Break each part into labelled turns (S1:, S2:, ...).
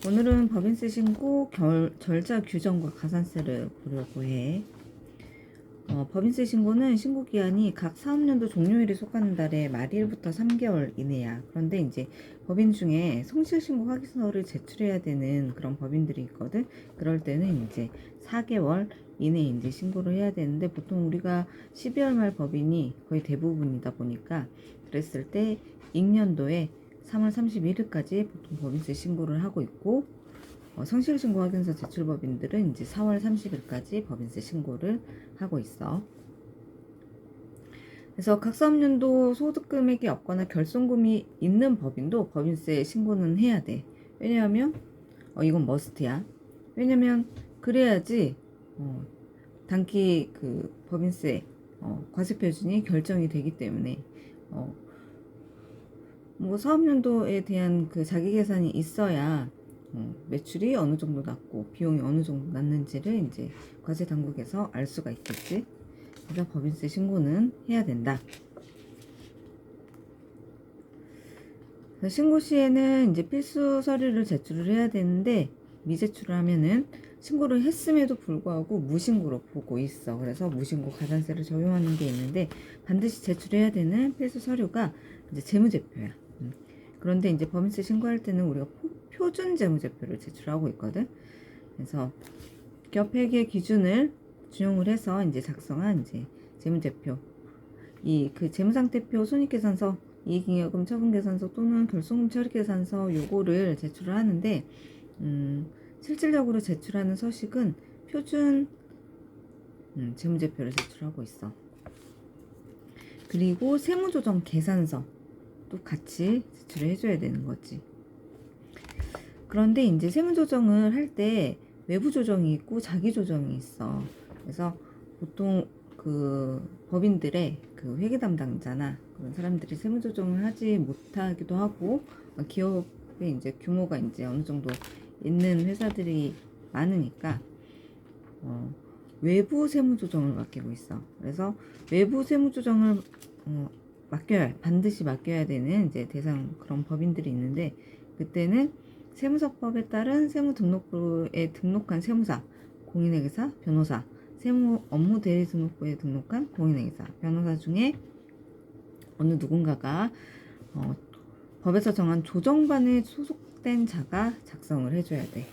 S1: 오늘은 법인세 신고 절차 규정과 가산세를 보려고 해. 법인세 신고는 신고기한이 각 사업년도 종료일에 속하는 달의 말일부터 3개월 이내야. 그런데 이제 법인 중에 성실신고 확인서를 제출해야 되는 그런 법인들이 있거든. 그럴 때는 이제 4개월 이내에 이제 신고를 해야 되는데, 보통 우리가 12월 말 법인이 거의 대부분이다 보니까 그랬을 때 익년도에 3월 31일까지 보통 법인세 신고를 하고 있고, 성실신고 확인서 제출법인들은 이제 4월 30일까지 법인세 신고를 하고 있어. 그래서 각 사업년도 소득금액이 없거나 결손금이 있는 법인도 법인세 신고는 해야 돼. 왜냐하면 이건 머스트야. 왜냐면 그래야지 단기 그 법인세 과세표준이 결정이 되기 때문에 뭐 사업연도에 대한 그 자기 계산이 있어야 매출이 어느 정도 났고 비용이 어느 정도 났는지를 이제 과세 당국에서 알 수가 있겠지. 그래서 법인세 신고는 해야 된다. 신고 시에는 이제 필수 서류를 제출을 해야 되는데, 미제출을 하면은 신고를 했음에도 불구하고 무신고로 보고 있어. 그래서 무신고 가산세를 적용하는 게 있는데, 반드시 제출해야 되는 필수 서류가 이제 재무제표야. 그런데 이제 법인세 신고할 때는 우리가 표준 재무제표를 제출하고 있거든. 그래서 기업회계 기준을 준용을 해서 이제 작성한 이제 재무제표, 이 그 재무상태표, 손익계산서, 이익잉여금 처분계산서 또는 결손금 처리계산서 요거를 제출을 하는데, 실질적으로 제출하는 서식은 표준 재무제표를 제출하고 있어. 그리고 세무조정 계산서 또 같이 제출을 해줘야 되는 거지. 그런데 이제 세무조정을 할 때 외부 조정이 있고 자기 조정이 있어. 그래서 보통 그 법인들의 그 회계 담당자나 그런 사람들이 세무조정을 하지 못하기도 하고, 기업의 이제 규모가 이제 어느 정도 있는 회사들이 많으니까 외부 세무조정을 맡기고 있어. 그래서 외부 세무조정을 반드시 맡겨야 되는 이제 대상 그런 법인들이 있는데, 그때는 세무서법에 따른 세무등록부에 등록한 세무사, 공인회계사, 변호사, 세무업무대리등록부에 등록한 공인회계사, 변호사 중에 어느 누군가가 법에서 정한 조정반에 소속된 자가 작성을 해줘야 돼.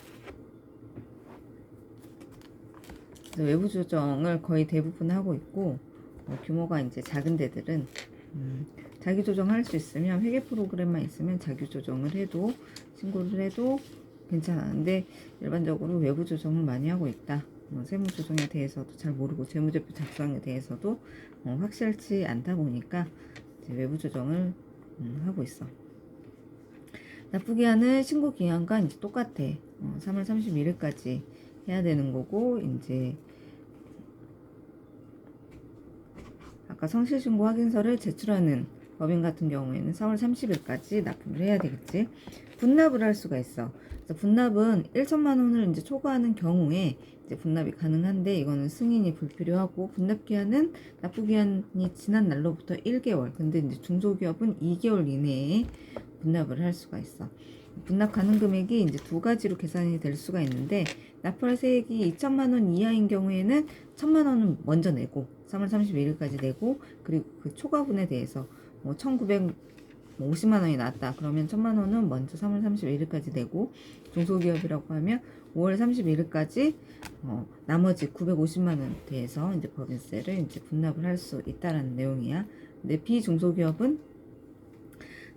S1: 그래서 외부 조정을 거의 대부분 하고 있고, 규모가 이제 작은 데들은 자기 조정할 수 있으면, 회계 프로그램만 있으면 자기 조정을 해도, 신고를 해도 괜찮은데, 일반적으로 외부 조정을 많이 하고 있다. 세무 조정에 대해서도 잘 모르고 재무제표 작성에 대해서도 확실치 않다 보니까 이제 외부 조정을 하고 있어. 납부기한은 신고 기한과 이제 똑같아. 3월 31일까지 해야 되는 거고, 이제 아까 성실신고 확인서를 제출하는 법인 같은 경우에는 4월 30일까지 납부를 해야 되겠지. 분납을 할 수가 있어. 그래서 분납은 1천만 원을 이제 초과하는 경우에 이제 분납이 가능한데, 이거는 승인이 불필요하고, 분납 기한은 납부 기한이 지난 날로부터 1개월. 근데 이제 중소기업은 2개월 이내에 분납을 할 수가 있어. 분납 가능 금액이 이제 두 가지로 계산이 될 수가 있는데, 납부할 세액이 2천만 원 이하인 경우에는 1천만 원은 먼저 내고 3월 31일까지 내고, 그리고 그 초과분에 대해서 1,950만 원이 나왔다 그러면 1,000만 원은 먼저 3월 31일까지 내고, 중소기업이라고 하면 5월 31일까지 나머지 950만 원 대해서 이제 법인세를 이제 분납을 할 수 있다라는 내용이야. 근데 비중소기업은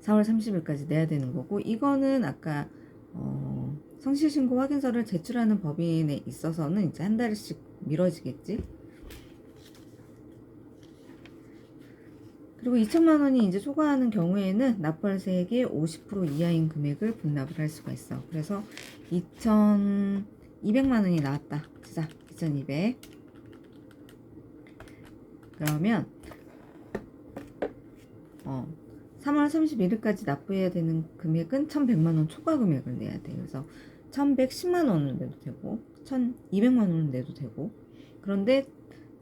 S1: 4월 30일까지 내야 되는 거고, 이거는 아까 성실신고 확인서를 제출하는 법인에 있어서는 이제 한 달씩 미뤄지겠지. 그리고 2천만 원이 이제 초과하는 경우에는 납부할 세액의 50% 이하인 금액을 분납을 할 수가 있어. 그래서 2,200만 원이 나왔다. 자, 2,200. 그러면 3월 31일까지 납부해야 되는 금액은 1,100만 원 초과 금액을 내야 돼. 그래서 1,110만 원을 내도 되고 1,200만 원을 내도 되고, 그런데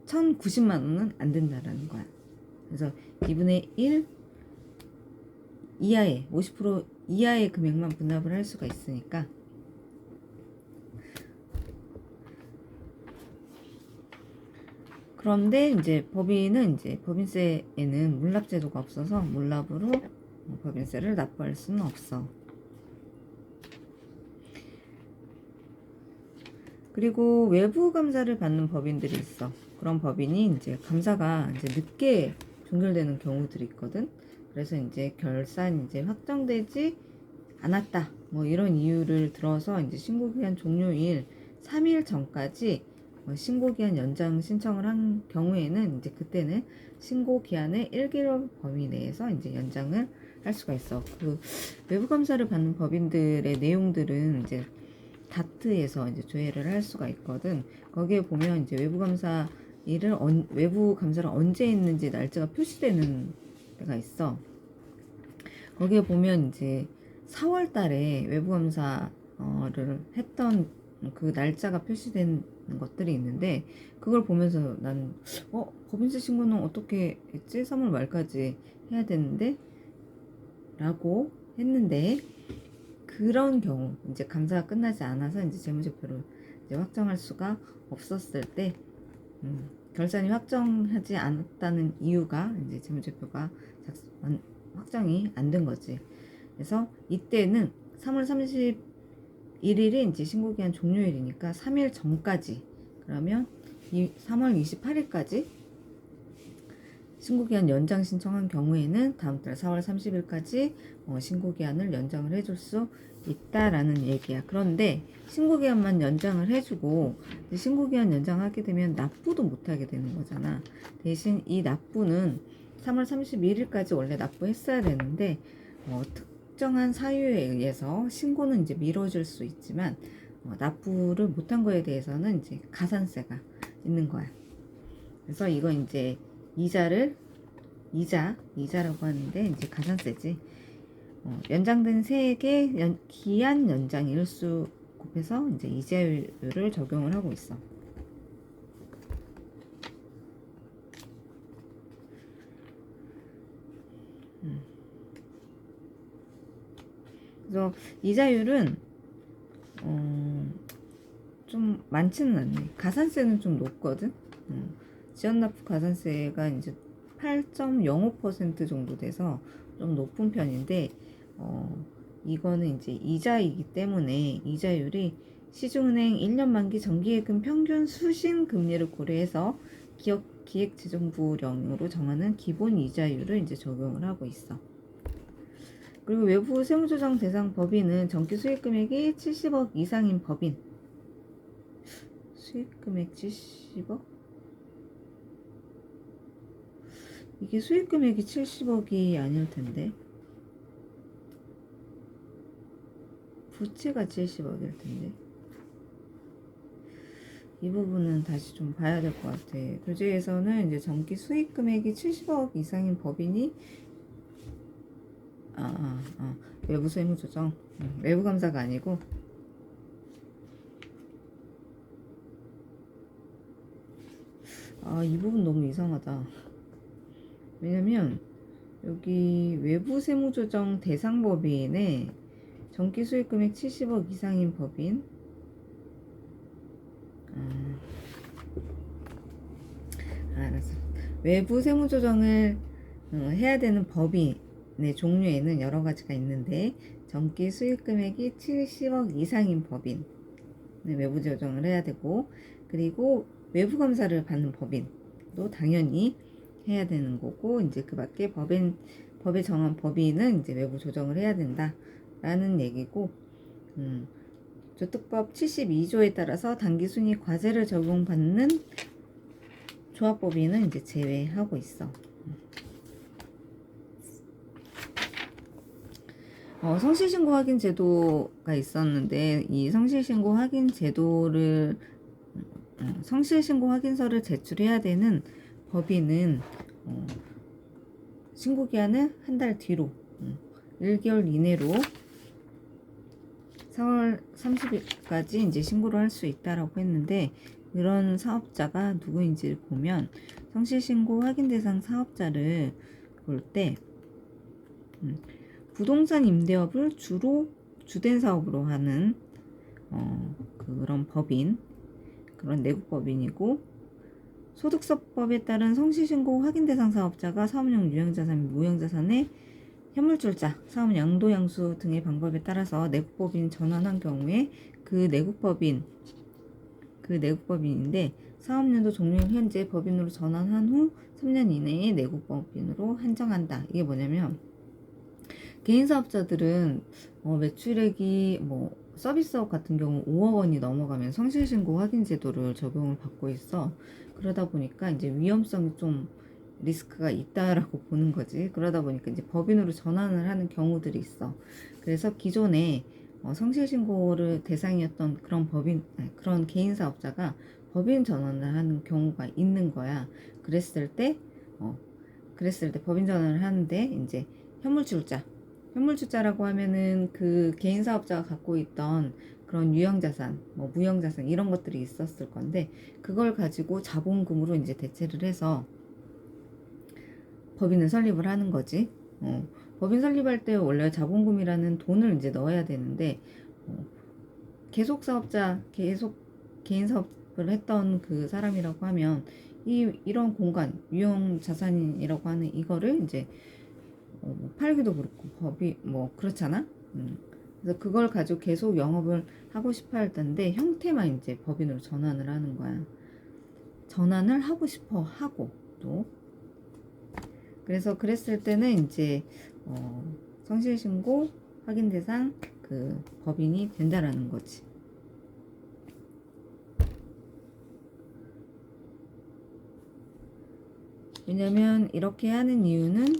S1: 1,090만 원은 안 된다라는 거야. 그래서 2분의 1 이하의 50% 이하의 금액만 분납을 할 수가 있으니까 그런데 이제 법인은 이제 법인세에는 물납제도가 없어서 물납으로 법인세를 납부할 수는 없어. 그리고 외부 감사를 받는 법인들이 있어. 그런 법인이 이제 감사가 이제 늦게 종결되는 경우들이 있거든. 그래서 이제 결산이 이제 확정되지 않았다. 뭐 이런 이유를 들어서 이제 신고기한 종료일 3일 전까지 신고기한 연장 신청을 한 경우에는 이제 그때는 신고기한의 1개월 범위 내에서 이제 연장을 할 수가 있어. 그 외부 감사를 받는 법인들의 내용들은 이제 다트에서 이제 조회를 할 수가 있거든. 거기에 보면 이제 외부 감사를 언제 했는지 날짜가 표시되는 데가 있어. 거기에 보면 이제 4월 달에 외부 감사를 했던 그 날짜가 표시된 것들이 있는데, 그걸 보면서 나는 법인세 신고는 어떻게 했지? 3월 말까지 해야 되는데 라고 했는데, 그런 경우 이제 감사가 끝나지 않아서 이제 재무제표를 이제 확정할 수가 없었을 때, 결산이 확정하지 않았다는 이유가 이제 재무제표가 확정이 안 된 거지. 그래서 이때는 3월 31일이 이제 신고기한 종료일이니까 3일 전까지, 그러면 3월 28일까지 신고기한 연장 신청한 경우에는 다음 달 4월 30일까지 신고기한을 연장을 해줄 수 있다라는 얘기야. 그런데 신고기한만 연장을 해주고 신고기한 연장하게 되면 납부도 못하게 되는 거잖아. 대신 이 납부는 3월 31일까지 원래 납부했어야 되는데 특정한 사유에 의해서 신고는 이제 미뤄질 수 있지만 납부를 못한 거에 대해서는 이제 가산세가 있는 거야. 그래서 이건 이제 이자라고 하는데 이제 가산세지. 연장된 세액의 기한 연장 일수 곱해서 이제 이자율을 적용을 하고 있어. 그래서 이자율은 좀 많지는 않네. 가산세는 좀 높거든. 지연납부 가산세가 이제 8.05% 정도 돼서 좀 높은 편인데, 이거는 이제 이자이기 때문에 이자율이 시중은행 1년 만기 정기예금 평균 수신 금리를 고려해서 기획재정부령으로 정하는 기본 이자율을 이제 적용을 하고 있어. 그리고 외부 세무조정 대상 법인은 정기 수익 금액이 70억 이상인 법인. 수익 금액 70억? 이게 수익 금액이 70억이 아닐 텐데. 부채가 70억일 텐데. 이 부분은 다시 좀 봐야 될 것 같아. 교재에서는 이제 정기 수익 금액이 70억 이상인 법인이 외부 세무조정, 외부 감사가 아니고 이 부분 너무 이상하다. 왜냐면 여기 외부 세무조정 대상 법인에 정기 수익 금액 70억 이상인 법인, 알았어. 외부 세무조정을 해야 되는 법인의 종류에는 여러 가지가 있는데, 정기 수익 금액이 70억 이상인 법인 외부 조정을 해야 되고, 그리고 외부 감사를 받는 법인도 당연히 해야 되는 거고, 이제 그 밖에 법에 정한 법인은 이제 외부 조정을 해야 된다라는 얘기고, 조특법 72조에 따라서 당기순이익 과세를 적용받는 조합법인은 이제 제외하고 있어. 성실신고 확인 제도가 있었는데, 이 성실신고 확인 제도를 성실신고 확인서를 제출해야 되는 법인은 신고기한을 한 달 뒤로 1개월 이내로 4월 30일까지 이제 신고를 할 수 있다라고 했는데, 그런 사업자가 누구인지를 보면 성실신고 확인 대상 사업자를 볼 때 부동산 임대업을 주로 주된 사업으로 하는 그런 법인, 그런 내국법인이고, 소득세법에 따른 성실신고 확인 대상 사업자가 사업용 유형자산 및 무형자산의 현물출자, 사업 양도양수 등의 방법에 따라서 내국법인 전환한 경우에 그 내국법인인데 사업연도 종료일 현재 법인으로 전환한 후 3년 이내에 내국법인으로 한정한다. 이게 뭐냐면 개인 사업자들은 매출액이 서비스업 같은 경우 5억 원이 넘어가면 성실신고 확인 제도를 적용을 받고 있어. 그러다 보니까 이제 위험성이 좀 리스크가 있다라고 보는 거지. 그러다 보니까 이제 법인으로 전환을 하는 경우들이 있어. 그래서 기존에 성실신고를 대상이었던 그런 개인 사업자가 법인 전환을 하는 경우가 있는 거야. 그랬을 때 법인 전환을 하는데 이제 현물출자라고 하면은 그 개인 사업자가 갖고 있던 그런 유형자산, 무형자산 이런 것들이 있었을 건데 그걸 가지고 자본금으로 이제 대체를 해서 법인을 설립을 하는 거지. 법인 설립할 때 원래 자본금이라는 돈을 이제 넣어야 되는데 계속 개인 사업을 했던 그 사람이라고 하면 이런 공간 유형 자산이라고 하는 이거를 이제 팔기도 그렇고 법이 그렇잖아. 그래서 그걸 가지고 계속 영업을 하고 싶어 할 텐데 형태만 이제 법인으로 전환을 하는 거야. 전환을 하고 싶어 하고 또 그래서 그랬을 때는 이제 성실신고 확인 대상 그 법인이 된다라는 거지. 왜냐면 이렇게 하는 이유는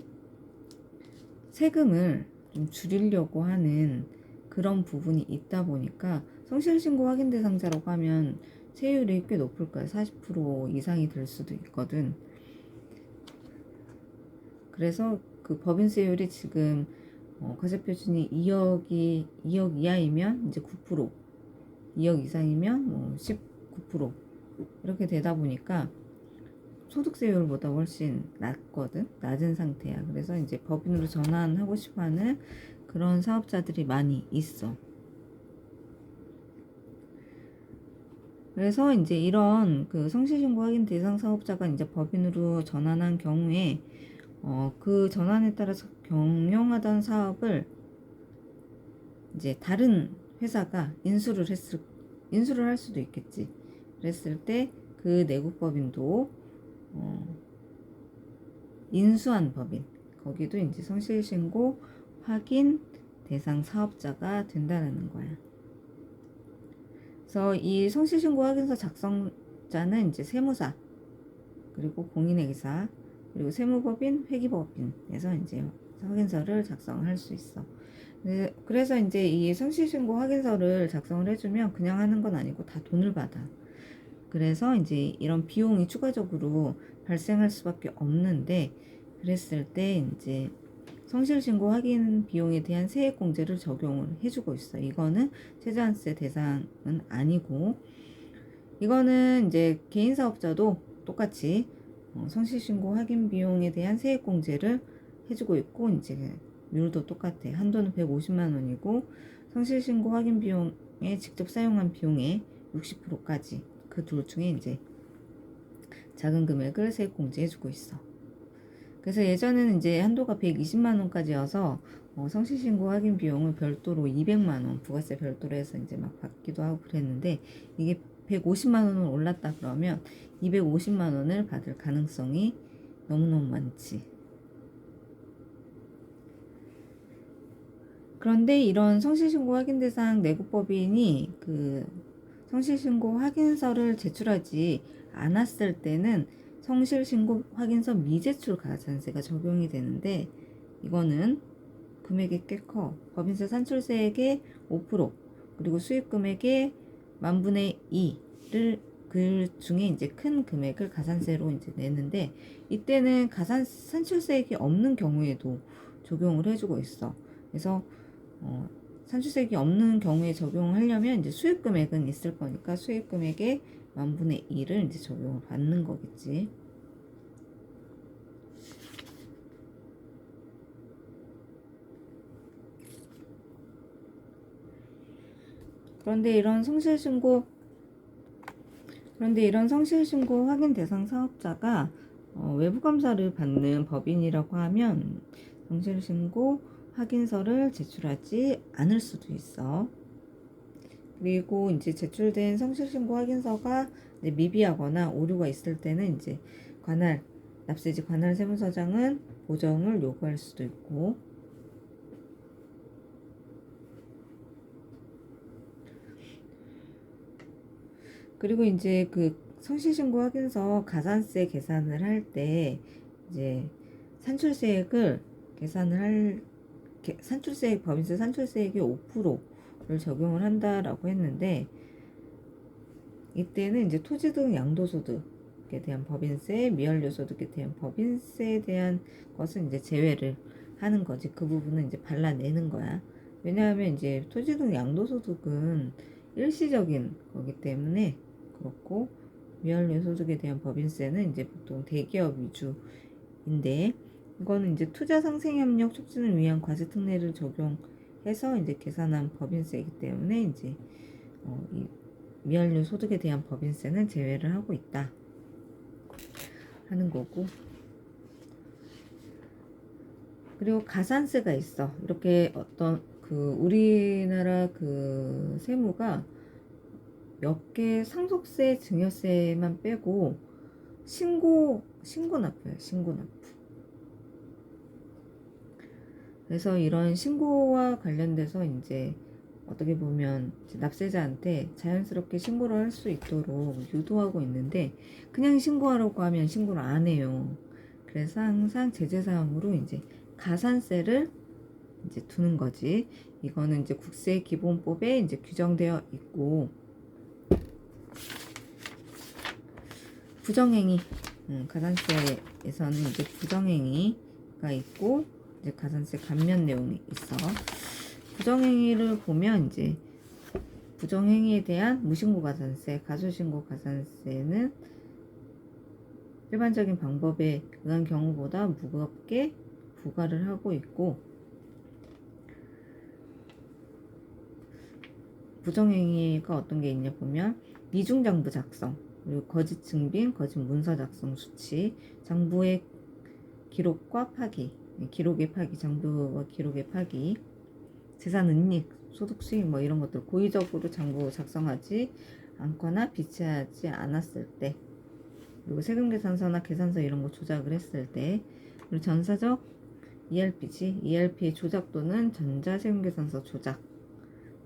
S1: 세금을 좀 줄이려고 하는 그런 부분이 있다 보니까 성실신고 확인 대상자라고 하면 세율이 꽤 높을 거야. 40% 이상이 될 수도 있거든. 그래서 그 법인세율이 지금 과세표준이 2억 이하이면 이제 9%, 2억 이상이면 19% 이렇게 되다 보니까 소득세율보다 훨씬 낮은 상태야. 그래서 이제 법인으로 전환하고 싶어하는 그런 사업자들이 많이 있어. 그래서 이제 이런 그 성실신고 확인 대상 사업자가 이제 법인으로 전환한 경우에 그 전환에 따라서 경영하던 사업을 이제 다른 회사가 인수를 할 수도 있겠지. 그랬을 때 그 내국법인도 인수한 법인 거기도 이제 성실신고 확인 대상 사업자가 된다는 거야. 그래서 이 성실신고 확인서 작성자는 이제 세무사 그리고 공인회계사 그리고 세무법인, 회계법인에서 이제 확인서를 작성할 수 있어. 그래서 이제 이 성실신고 확인서를 작성을 해주면 그냥 하는 건 아니고 다 돈을 받아. 그래서 이제 이런 비용이 추가적으로 발생할 수밖에 없는데 그랬을 때 이제 성실신고 확인 비용에 대한 세액공제를 적용을 해주고 있어. 이거는 세제한세 대상은 아니고 이거는 이제 개인 사업자도 똑같이 성실신고 확인 비용에 대한 세액공제를 해주고 있고 이제 율도 똑같아. 한도는 150만 원이고 성실신고 확인 비용에 직접 사용한 비용의 60%까지 그 둘 중에 이제 작은 금액을 세액공제해주고 있어. 그래서 예전에는 이제 한도가 120만 원까지여서 성실신고 확인 비용을 별도로 200만 원 부가세 별도로 해서 이제 막 받기도 하고 그랬는데 이게 150만 원을 올랐다 그러면 250만 원을 받을 가능성이 너무너무 많지. 그런데 이런 성실신고 확인 대상 내국법인이 그 성실신고 확인서를 제출하지 않았을 때는 성실신고 확인서 미제출 가산세가 적용이 되는데 이거는 금액이 꽤 커. 법인세 산출세액의 5% 그리고 수익금액의 10,000분의 2를 그 중에 이제 큰 금액을 가산세로 이제 내는데 이때는 산출세액이 없는 경우에도 적용을 해주고 있어. 그래서 산출세액이 없는 경우에 적용하려면 이제 수익금액은 있을 거니까 수익금액의 10,000분의 1을 이제 적용을 받는 거겠지. 그런데 이런 성실신고 그런데 이런 성실신고 확인 대상 사업자가 외부 검사를 받는 법인이라고 하면 성실신고 확인서를 제출하지 않을 수도 있어. 그리고 이제 제출된 성실신고 확인서가 이제 미비하거나 오류가 있을 때는 이제 납세지 관할 세무서장은 보정을 요구할 수도 있고, 그리고 이제 그 성실신고 확인서 가산세 계산을 할 때 이제 산출세액을 산출세액 법인세 산출세액의 5%를 적용을 한다라고 했는데, 이때는 이제 토지 등 양도소득에 대한 법인세, 미완료소득에 대한 법인세에 대한 것은 이제 제외를 하는 거지. 그 부분은 이제 발라내는 거야. 왜냐하면 이제 토지 등 양도소득은 일시적인 거기 때문에 그렇고, 미완료소득에 대한 법인세는 이제 보통 대기업 위주인데, 이거는 이제 투자 상생협력 촉진을 위한 과세특례를 적용해서 이제 계산한 법인세이기 때문에 이제 이 미완료 소득에 대한 법인세는 제외를 하고 있다 하는 거고. 그리고 가산세가 있어. 이렇게 어떤 우리나라 세무가 몇 개 상속세, 증여세만 빼고 신고납부야, 신고납부. 그래서 이런 신고와 관련돼서 이제 어떻게 보면 납세자한테 자연스럽게 신고를 할 수 있도록 유도하고 있는데, 그냥 신고하라고 하면 신고를 안 해요. 그래서 항상 제재사항으로 이제 가산세를 이제 두는 거지. 이거는 이제 국세기본법에 이제 규정되어 있고, 부정행위, 가산세에서는 이제 부정행위가 있고, 이제 가산세 감면 내용이 있어. 부정행위를 보면 이제 부정행위에 대한 무신고 가산세, 가소신고 가산세는 일반적인 방법에 의한 경우보다 무겁게 부과를 하고 있고, 부정행위가 어떤 게 있냐 보면 이중장부 작성, 그리고 거짓 증빙, 거짓 문서 작성 수치, 장부의 기록과 파기, 기록의 파기, 장부와 기록의 파기, 재산 은닉, 소득 수익 뭐 이런 것들 고의적으로 장부 작성하지 않거나 비치하지 않았을 때, 그리고 세금 계산서나 계산서 이런 거 조작을 했을 때, 그리고 전사적 ERP지, ERP의 조작 또는 전자세금 계산서 조작,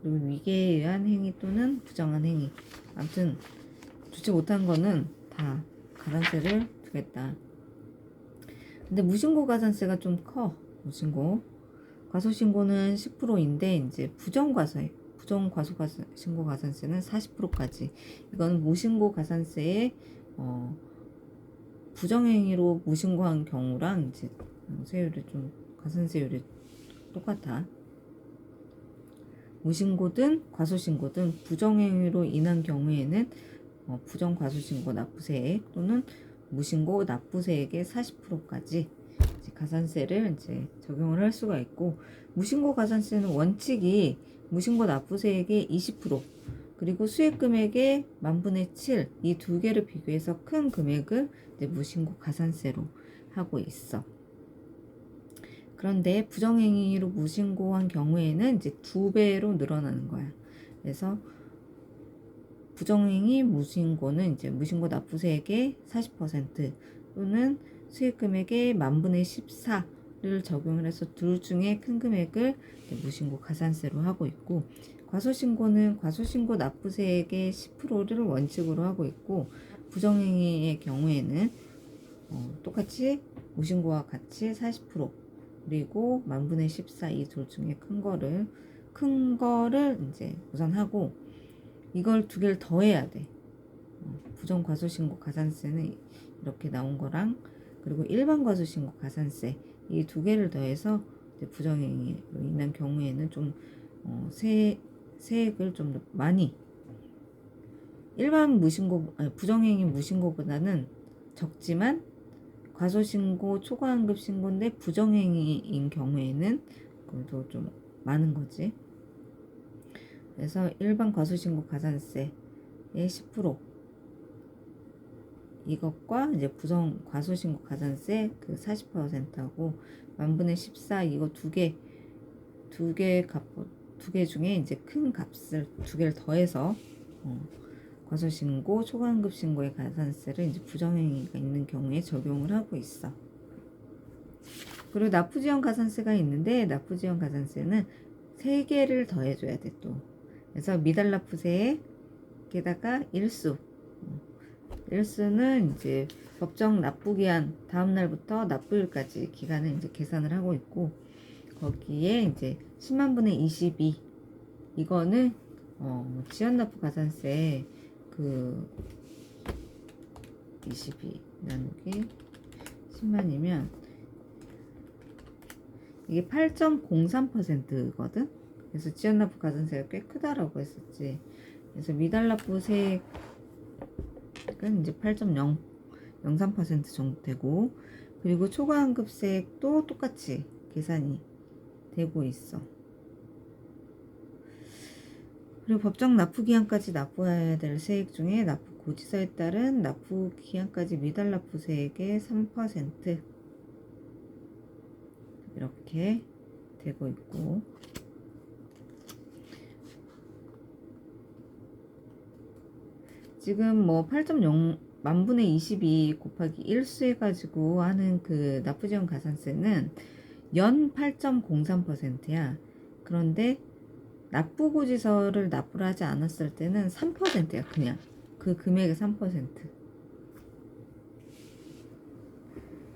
S1: 그리고 위계에 의한 행위 또는 부정한 행위, 아무튼 주지 못한 거는 다 가산세를 두겠다. 근데 무신고 가산세가 좀 커. 무신고 과소신고는 10%인데 이제 부정과소신고 가산세는 40%까지. 이건 무신고 가산세의 부정행위로 무신고한 경우랑 이제 세율이 좀 가산세율이 똑같아. 무신고든 과소신고든 부정행위로 인한 경우에는 부정과소신고 납부세액 또는 무신고 납부세액의 40%까지 가산세를 이제 적용을 할 수가 있고, 무신고 가산세는 원칙이 무신고 납부세액의 20%, 그리고 수익금액의 10,000분의 7, 이 두 개를 비교해서 큰 금액을 이제 무신고 가산세로 하고 있어. 그런데 부정행위로 무신고한 경우에는 이제 2배로 늘어나는 거야. 그래서 부정행위 무신고는 이제 무신고 납부세액의 40% 또는 수익금액의 10,000분의 14를 적용을 해서 둘 중에 큰 금액을 무신고 가산세로 하고 있고, 과소신고는 과소신고 납부세액의 10%를 원칙으로 하고 있고, 부정행위의 경우에는 똑같이 무신고와 같이 40% 그리고 10,000분의 14 이 둘 중에 큰 거를 이제 우선 하고, 이걸 두 개를 더해야 돼. 부정과소신고 가산세는 이렇게 나온 거랑, 그리고 일반 과소신고 가산세 이 두 개를 더해서 이제 부정행위로 인한 경우에는 좀 세액을 좀 많이, 일반 부정행위 무신고보다는 적지만 과소신고 초과환급 신고인데 부정행위인 경우에는 그래도 좀 많은 거지. 그래서 일반 과소신고 가산세의 10%, 이것과 이제 부정 과소신고 가산세 그 40%하고 만분의 14 이거 두 개 중에 이제 큰 값을 두 개를 더해서 과소신고 초과환급 신고의 가산세를 이제 부정행위가 있는 경우에 적용을 하고 있어. 그리고 납부지연 가산세가 있는데 납부지연 가산세는 3개를 더해줘야 돼 또. 그래서 미달납부세에게다가 일수는 이제 법정 납부기한 다음 날부터 납부일까지 기간을 이제 계산을 하고 있고 거기에 이제 10만 분의 22 이거는 지연납부 가산세 그 22 나누기 10만이면 이게 8.03%거든. 그래서 지연납부 가산세가 꽤 크다라고 했었지. 그래서 미달납부세액은 이제 8.03% 정도 되고 그리고 초과환급세액도 똑같이 계산이 되고 있어. 그리고 법정 납부기한까지 납부해야 될 세액 중에 납부 고지서에 따른 납부기한까지 미달납부세액의 3% 이렇게 되고 있고 지금 뭐 8.0 만분의 22 곱하기 1수 해가지고 하는 그 납부지원 가산세는 연 8.03%야. 그런데 납부고지서를 납부를 하지 않았을 때는 3%야 그냥 그 금액의 3%.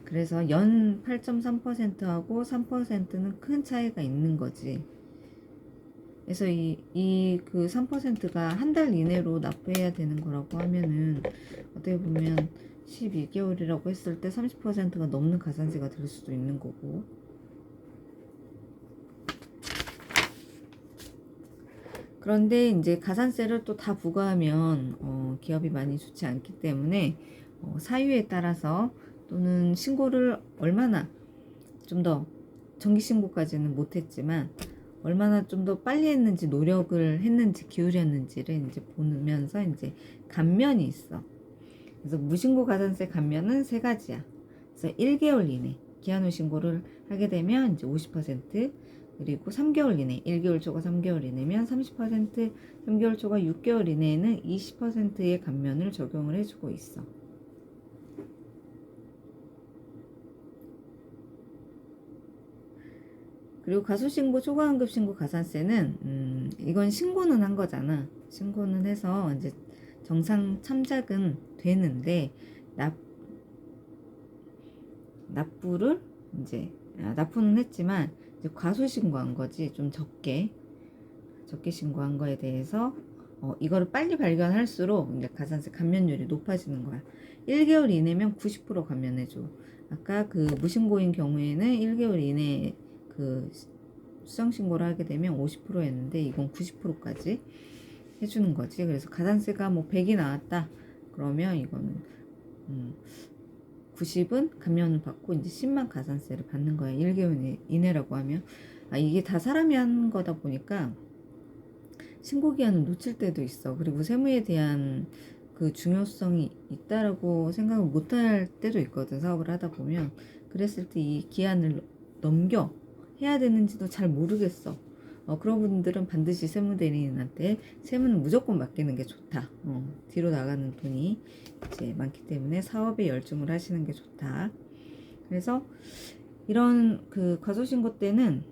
S1: 그래서 연 8.3%하고 3%는 큰 차이가 있는 거지. 그래서 이 그 3%가 한 달 이내로 납부해야 되는 거라고 하면은 어떻게 보면 12개월이라고 했을 때 30%가 넘는 가산세가 될 수도 있는 거고. 그런데 이제 가산세를 또 다 부과하면 기업이 많이 좋지 않기 때문에 사유에 따라서 또는 신고를 얼마나 좀 더 정기신고까지는 못했지만 얼마나 좀 더 빨리 했는지 노력을 했는지 기울였는지를 이제 보면서 이제 감면이 있어. 그래서 무신고 가산세 감면은 3가지야. 그래서 1개월 이내 기한 후 신고를 하게 되면 이제 50%, 그리고 3개월 이내 1개월 초과 3개월 이내면 30%, 3개월 초과 6개월 이내에는 20%의 감면을 적용을 해주고 있어. 그리고 가소신고, 초과환급신고 가산세는 이건 신고는 한 거잖아. 신고는 해서 이제 정상 참작은 되는데 납부를 이제 납부는 했지만 이제 과소신고한 거지. 좀 적게 신고한 거에 대해서 이거를 빨리 발견할수록 이제 가산세 감면율이 높아지는 거야. 1개월 이내면 90% 감면해줘. 아까 그 무신고인 경우에는 1개월 이내에 그 수정신고를 하게 되면 50%였는데 이건 90%까지 해주는 거지. 그래서 가산세가 뭐 100이 나왔다 그러면 이거는 90은 감면을 받고 이제 10만 가산세를 받는 거야. 1개월 이내라고 하면 이게 다 사람이 하는 거다 보니까 신고기한을 놓칠 때도 있어. 그리고 세무에 대한 그 중요성이 있다라고 생각을 못할 때도 있거든. 사업을 하다 보면 그랬을 때 이 기한을 넘겨 해야 되는지도 잘 모르겠어. 그런 분들은 반드시 세무대리인한테 세무는 무조건 맡기는 게 좋다. 뒤로 나가는 돈이 이제 많기 때문에 사업에 열중을 하시는 게 좋다. 그래서 이런 그 과소신고 때는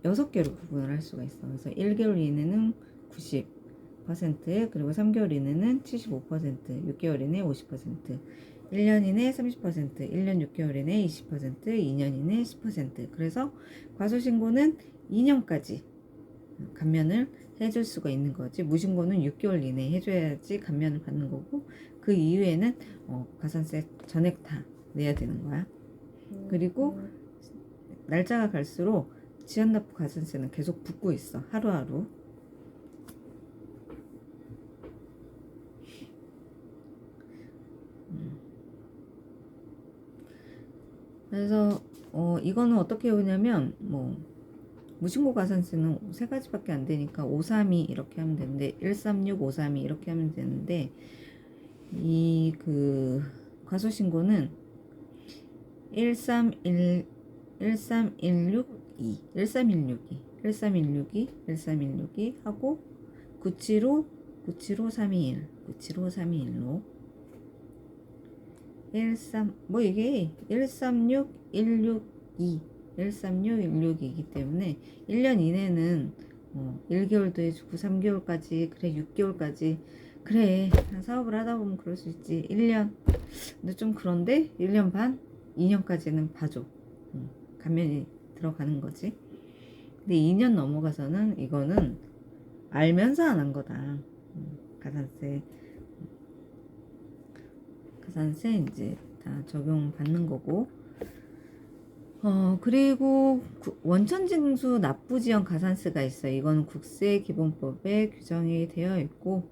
S1: 6개로 구분을 할 수가 있어. 그래서 1개월 이내는 90%, 그리고 3개월 이내는 75%, 6개월 이내 50%, 1년 이내 30%, 1년 6개월 이내 20%, 2년 이내 10%. 그래서 과소신고는 2년까지 감면을 해줄 수가 있는 거지. 무신고는 6개월 이내에 해줘야지 감면을 받는 거고 그 이후에는 가산세 전액 다 내야 되는 거야. 그리고 날짜가 갈수록 지연납부 가산세는 계속 붙고 있어. 하루하루. 그래서 이거는 어떻게 오냐면 뭐 무신고 가산세는 3가지밖에 안 되니까 532 이렇게 하면 되는데 136, 532 이렇게 하면 되는데 이 그 과소신고는 131 13162 13162 13162 13162 하고 975321 975321로 13 뭐 이게 136162 136162이기 때문에 1년 이내는 1개월도 해주고 3개월까지 그래 6개월까지 그래 사업을 하다 보면 그럴 수 있지. 1년 근데 좀 그런데 1년 반 2년까지는 봐줘. 감면이 들어가는 거지. 근데 2년 넘어가서는 이거는 알면서 안 한 거다. 가산세 이제 다 적용받는 거고. 그리고 원천징수 납부지연 가산세가 있어요. 이건 국세기본법에 규정이 되어 있고,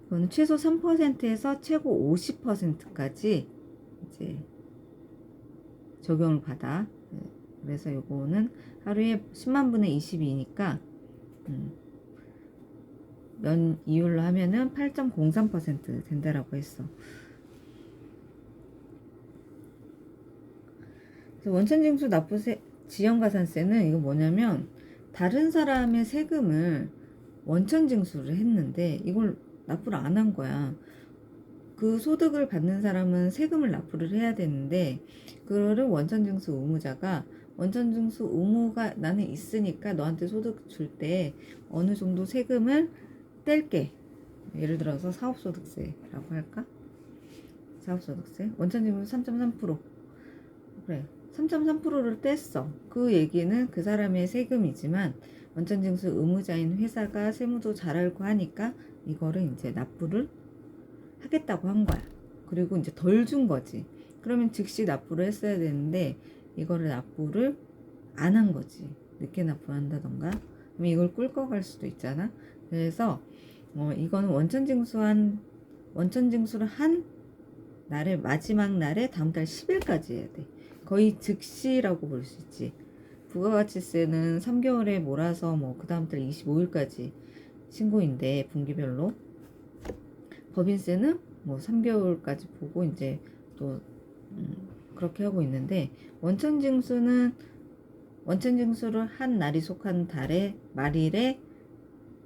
S1: 이건 최소 3%에서 최고 50%까지 이제 적용을 받아. 그래서 요거는 하루에 10만 분의 22니까 연 이율로 하면은 8.03% 된다라고 했어. 그래서 원천징수 납부세 지연가산세는 이거 뭐냐면 다른 사람의 세금을 원천징수를 했는데 이걸 납부를 안 한 거야. 그 소득을 받는 사람은 세금을 납부를 해야 되는데 그거를 원천징수 의무자가 원천징수 의무가 나는 있으니까 너한테 소득 줄 때 어느 정도 세금을 뗄게. 예를 들어서 사업소득세라고 할까? 사업소득세 원천징수 3.3% 그래 3.3%를 뗐어. 그 얘기는 그 사람의 세금이지만 원천징수 의무자인 회사가 세무도 잘 알고 하니까 이거를 이제 납부를 하겠다고 한 거야. 그리고 이제 덜 준 거지. 그러면 즉시 납부를 했어야 되는데 이거를 납부를 안 한 거지. 늦게 납부한다던가. 그럼 이걸 끌고 갈 수도 있잖아. 그래서 이거는 원천징수를 한 날의 마지막 날에 다음 달 10일까지 해야 돼. 거의 즉시라고 볼 수 있지. 부가가치세는 3개월에 몰아서 그 다음 달 25일까지 신고인데 분기별로. 법인세는 3개월까지 보고 이제 또 그렇게 하고 있는데 원천징수를 한 날이 속한 달의 말일에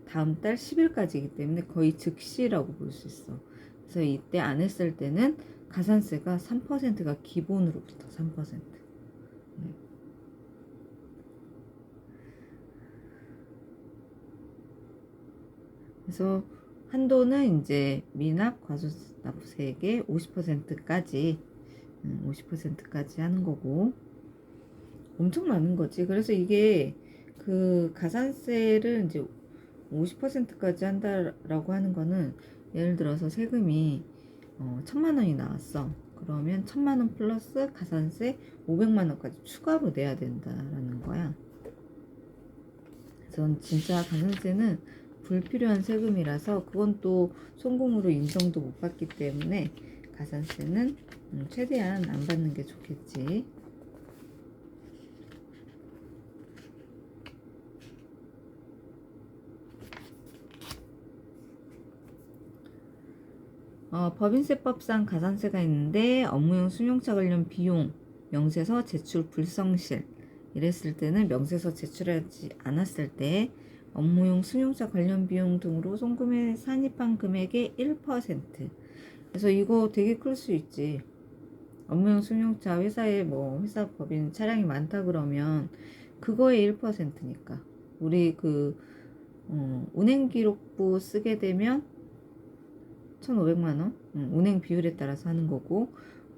S1: 다음 달 10일까지이기 때문에 거의 즉시라고 볼 수 있어. 그래서 이때 안 했을 때는 가산세가 3%가 기본으로 붙어. 3%. 그래서 한도는 이제 미납 과소납세액의 50%까지 50%까지 하는 거고 엄청 많은 거지. 그래서 이게 그 가산세를 이제 50%까지 한다라고 하는 거는 예를 들어서 세금이 1,000만 원이 나왔어. 그러면 1,000만 원 플러스 가산세 500만 원까지 추가로 내야 된다라는 거야. 그래서 진짜 가산세는 불필요한 세금이라서 그건 또 송금으로 인정도 못 받기 때문에 가산세는 최대한 안 받는 게 좋겠지. 법인세법상 가산세가 있는데 업무용 승용차 관련 비용, 명세서 제출 불성실 이랬을 때는 명세서 제출하지 않았을 때 업무용 승용차 관련 비용 등으로 송금에 산입한 금액의 1%. 그래서 이거 되게 클 수 있지. 업무용 승용차 회사에 회사 법인 차량이 많다 그러면 그거의 1%니까. 우리 운행기록부 쓰게 되면 1,500만 원. 운행 비율에 따라서 하는 거고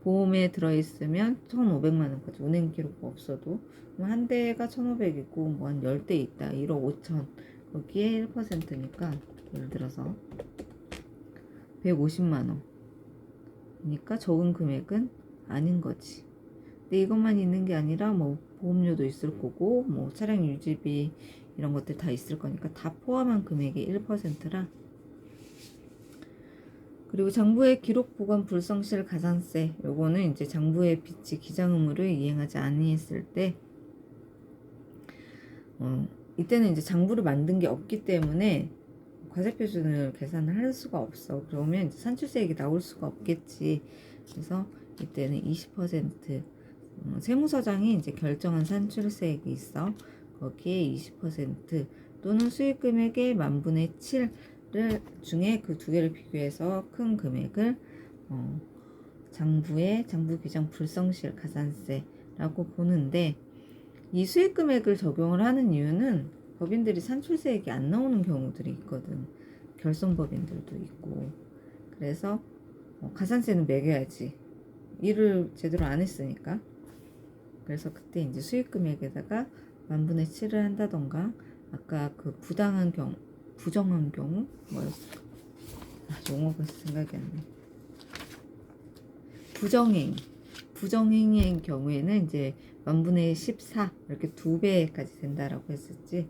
S1: 보험에 들어있으면 1,500만 원까지 운행 기록부 없어도 한 대가 1,500이고 한 10대 있다 1억 5천 거기에 1%니까 예를 들어서 150만 원이니까 적은 금액은 아닌 거지. 근데 이것만 있는 게 아니라 보험료도 있을 거고 차량 유지비 이런 것들 다 있을 거니까 다 포함한 금액이 1%라. 그리고 장부의 기록 보관 불성실 가산세 요거는 이제 장부의 빚이 기장 의무를 이행하지 아니했을 때 이때는 이제 장부를 만든 게 없기 때문에 과세표준을 계산을 할 수가 없어. 그러면 이제 산출세액이 나올 수가 없겠지. 그래서 이때는 20% 세무서장이 이제 결정한 산출세액이 있어. 거기에 20% 또는 수익금액의 10,000분의 7를 중에 그 두 개를 비교해서 큰 금액을 장부 규정 불성실 가산세라고 보는데, 이 수익금액을 적용을 하는 이유는 법인들이 산출세액이 안 나오는 경우들이 있거든. 결손법인들도 있고. 그래서 가산세는 매겨야지. 일을 제대로 안 했으니까. 그래서 그때 이제 수익금액에다가 10,000분의 7을 한다던가, 아까 그 부정한 경우 뭐였어? 용어가 생각이 안 나. 부정행위의 경우에는 이제 10,000분의 14 이렇게 2배까지 된다라고 했었지.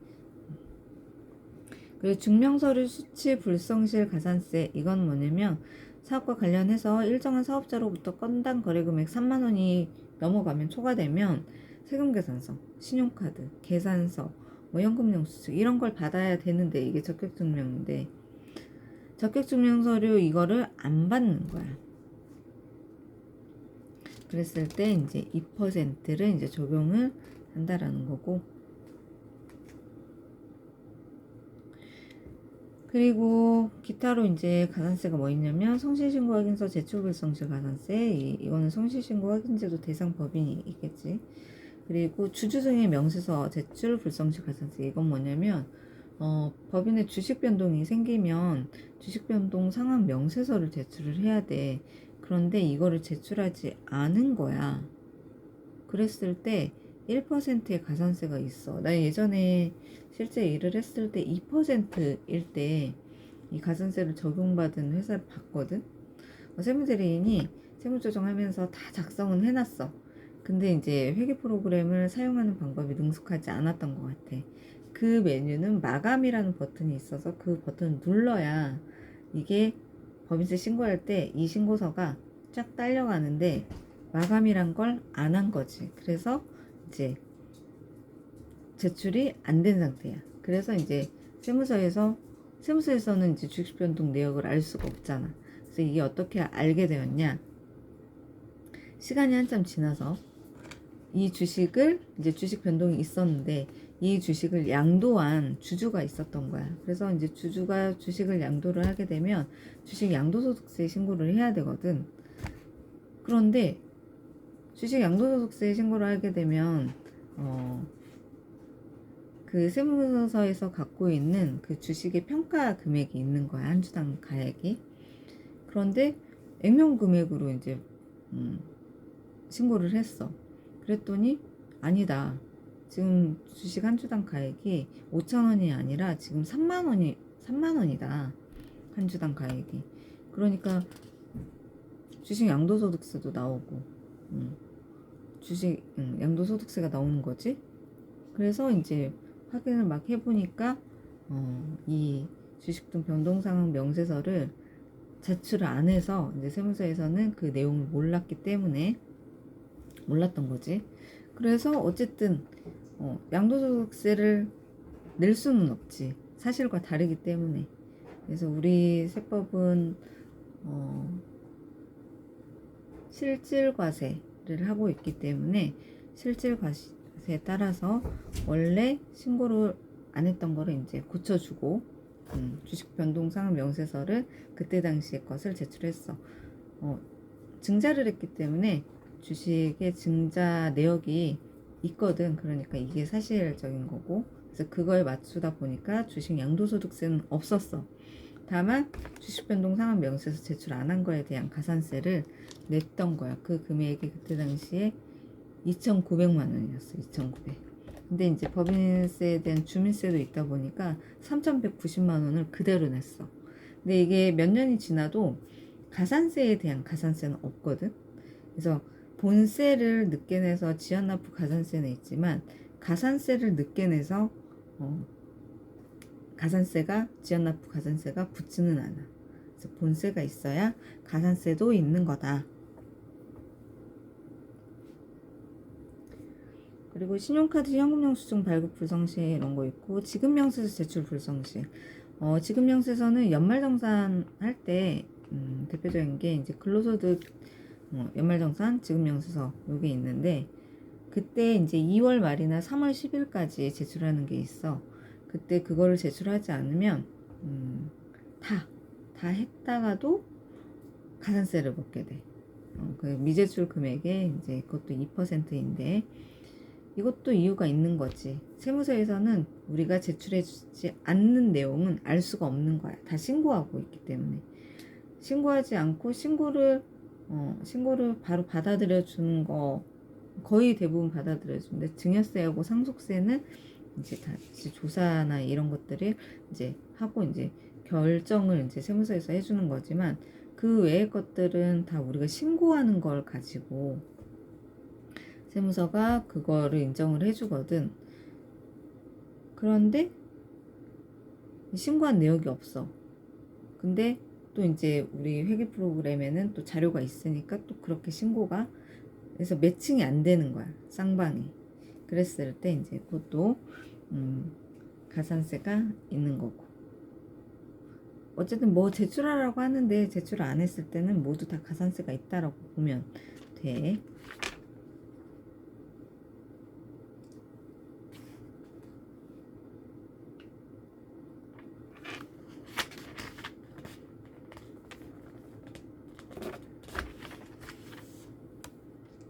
S1: 그리고 증명서류 수치 불성실 가산세, 이건 뭐냐면 사업과 관련해서 일정한 사업자로부터 건당 거래금액 3만 원이 넘어가면 초과되면 세금계산서, 신용카드, 계산서, 뭐 현금영수증 이런 걸 받아야 되는데, 이게 적격증명인데 적격증명서류 이거를 안 받는 거야. 그랬을 때 이제 2%를 이제 적용을 한다라는 거고, 그리고 기타로 이제 가산세가 뭐 있냐면 성실신고 확인서 제출 불성실 가산세, 이거는 성실신고 확인제도 대상 법인이 있겠지. 그리고 주주등의 명세서 제출 불성실 가산세, 이건 뭐냐면 법인의 주식 변동이 생기면 주식 변동 상환 명세서를 제출을 해야 돼. 그런데 이거를 제출하지 않은 거야. 그랬을 때 1%의 가산세가 있어. 나 예전에 실제 일을 했을 때 2%일 때 이 가산세를 적용받은 회사를 봤거든. 세무대리인이 세무조정하면서 다 작성은 해놨어. 근데 이제 회계 프로그램을 사용하는 방법이 능숙하지 않았던 것 같아. 그 메뉴는 마감이라는 버튼이 있어서 그 버튼을 눌러야 이게 법인세 신고할 때 이 신고서가 쫙 딸려가는데, 마감이란 걸 안 한 거지. 그래서 이제 제출이 안 된 상태야. 그래서 이제 세무서에서는 이제 주식 변동 내역을 알 수가 없잖아. 그래서 이게 어떻게 알게 되었냐? 시간이 한참 지나서 이 주식을 이제 주식 변동이 있었는데 이 주식을 양도한 주주가 있었던 거야. 그래서 이제 주주가 주식을 양도를 하게 되면 주식 양도소득세 신고를 해야 되거든. 그런데 주식 양도소득세 신고를 하게 되면 그 세무서에서 갖고 있는 그 주식의 평가 금액이 있는 거야. 한 주당 가액이. 그런데 액면 금액으로 이제 신고를 했어. 그랬더니 아니다. 지금 주식 한 주당 가액이 5,000원이 아니라 지금 3만 원이다. 한 주당 가액이. 그러니까 주식 양도소득세도 나오고, 주식 양도소득세가 나오는 거지. 그래서 이제 확인을 막 해보니까 이 주식등 변동상황 명세서를 제출을 안 해서 이제 세무서에서는 그 내용을 몰랐던 거지. 그래서 어쨌든 양도소득세를 낼 수는 없지. 사실과 다르기 때문에. 그래서 우리 세법은 실질과세를 하고 있기 때문에 실질과세에 따라서 원래 신고를 안 했던 거를 이제 고쳐주고, 주식 변동 상환 명세서를 그때 당시의 것을 제출했어. 증자를 했기 때문에 주식의 증자 내역이 있거든. 그러니까 이게 사실적인 거고, 그래서 그거에 맞추다 보니까 주식 양도소득세는 없었어. 다만 주식 변동 상환 명세서 제출 안 한 거에 대한 가산세를 냈던 거야. 그 금액이 그때 당시에 2,900만 원이었어. 2,900. 근데 이제 법인세에 대한 주민세도 있다 보니까 3,190만 원을 그대로 냈어. 근데 이게 몇 년이 지나도 가산세에 대한 가산세는 없거든. 그래서 본세를 늦게 내서 지연납부 가산세는 있지만 가산세를 늦게 내서 지연납부 가산세가 붙지는 않아. 그래서 본세가 있어야 가산세도 있는 거다. 그리고 신용카드 현금영수증 발급 불성실 이런 거 있고, 지급명세서 제출 불성실. 지급영세서는 연말정산 할 때 대표적인 게 이제 근로소득 연말정산 지급영세서 요게 있는데 그때 이제 2월 말이나 3월 10일까지 제출하는 게 있어. 그때 그거를 제출하지 않으면 다 했다가도 가산세를 먹게 돼. 그 미제출 금액에 이제 그것도 2%인데 이것도 이유가 있는 거지. 세무서에서는 우리가 제출해주지 않는 내용은 알 수가 없는 거야. 다 신고하고 있기 때문에. 신고하지 않고 신고를 바로 받아들여 주는 거 거의 대부분 받아들여 주는데 증여세하고 상속세는 이제 다시 조사나 이런 것들을 이제 하고 이제 결정을 이제 세무서에서 해주는 거지만 그 외의 것들은 다 우리가 신고하는 걸 가지고 세무서가 그거를 인정을 해주거든. 그런데 신고한 내역이 없어. 근데 또 이제 우리 회계 프로그램에는 또 자료가 있으니까 또 그렇게 신고가 그래서 매칭이 안 되는 거야. 쌍방이. 그랬을 때 이제 그것도 가산세가 있는 거고. 어쨌든 뭐 제출하라고 하는데 제출 안 했을 때는 모두 다 가산세가 있다라고 보면 돼.